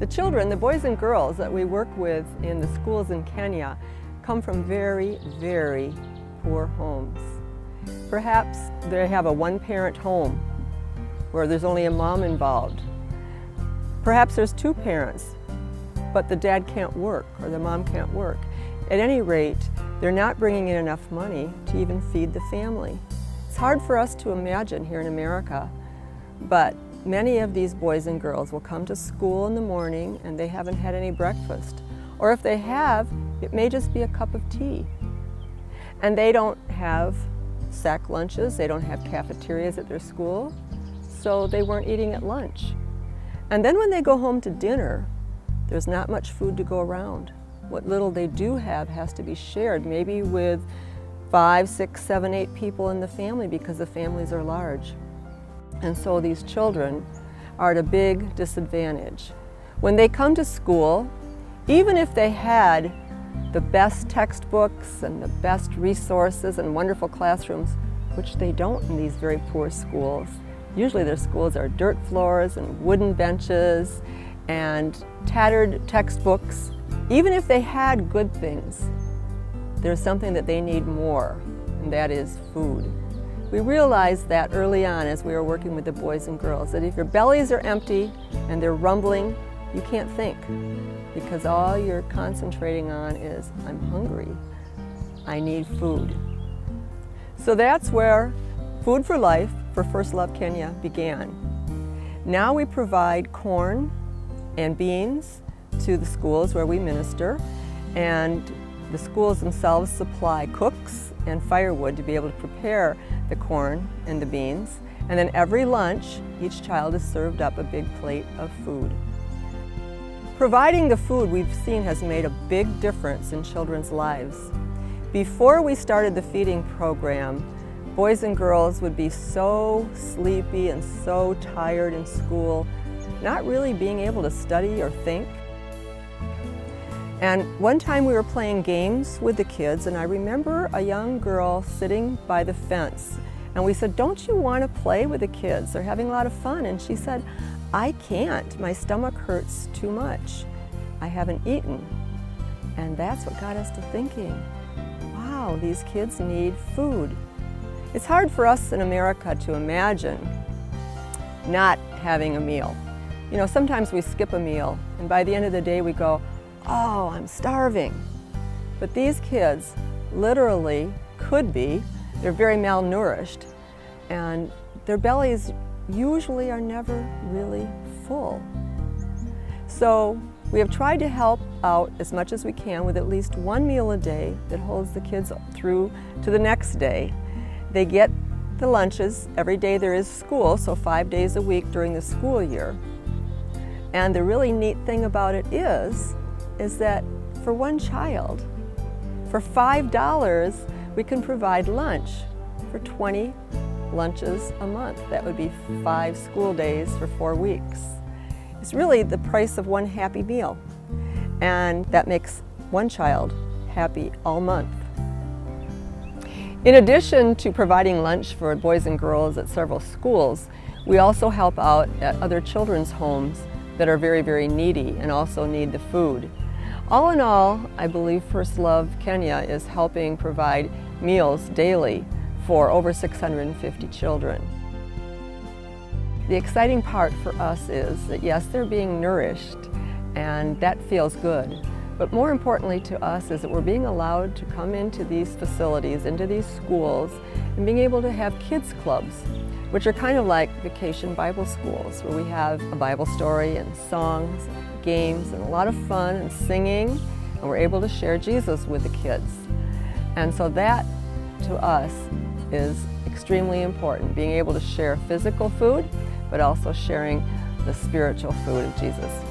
The children, the boys and girls that we work with in the schools in Kenya, come from very, very poor homes. Perhaps they have a one-parent home where there's only a mom involved. Perhaps there's two parents, but the dad can't work or the mom can't work. At any rate, they're not bringing in enough money to even feed the family. It's hard for us to imagine here in America, but many of these boys and girls will come to school in the morning and they haven't had any breakfast. Or if they have, it may just be a cup of tea. And they don't have sack lunches, they don't have cafeterias at their school, so they weren't eating at lunch. And then when they go home to dinner, there's not much food to go around. What little they do have has to be shared, maybe with 5, 6, 7, 8 people in the family because the families are large. And so these children are at a big disadvantage. When they come to school, even if they had the best textbooks and the best resources and wonderful classrooms, which they don't in these very poor schools. Usually their schools are dirt floors and wooden benches and tattered textbooks. Even if they had good things, there's something that they need more, and that is food. We realized that early on as we were working with the boys and girls, that if your bellies are empty and they're rumbling, you can't think, because all you're concentrating on is, I'm hungry, I need food. So that's where Food for Life for First Love Kenya began. Now we provide corn and beans to the schools where we minister, and the schools themselves supply cooks and firewood to be able to prepare the corn and the beans. And then every lunch, each child is served up a big plate of food. Providing the food we've seen has made a big difference in children's lives. Before we started the feeding program, boys and girls would be so sleepy and so tired in school, not really being able to study or think. And one time we were playing games with the kids, and I remember a young girl sitting by the fence, and we said, don't you want to play with the kids? They're having a lot of fun. And she said, I can't. My stomach hurts too much. I haven't eaten. And that's what got us to thinking, wow, these kids need food. It's hard for us in America to imagine not having a meal. You know, sometimes we skip a meal, and by the end of the day we go, oh, I'm starving. But these kids literally could be, they're very malnourished, and their bellies usually are never really full. So we have tried to help out as much as we can with at least one meal a day that holds the kids through to the next day. They get the lunches every day there is school, so 5 days a week during the school year. And the really neat thing about it is that for one child, for $5, we can provide lunch for 20 lunches a month. That would be 5 school days for 4 weeks. It's really the price of one happy meal, and that makes one child happy all month. In addition to providing lunch for boys and girls at several schools, we also help out at other children's homes that are very, very needy and also need the food. All in all, I believe First Love Kenya is helping provide meals daily for over 650 children. The exciting part for us is that yes, they're being nourished, and that feels good. But more importantly to us is that we're being allowed to come into these facilities, into these schools, and being able to have kids clubs, which are kind of like vacation Bible schools, where we have a Bible story and songs, and games, and a lot of fun and singing, and we're able to share Jesus with the kids. And so that, to us, is extremely important, being able to share physical food, but also sharing the spiritual food of Jesus.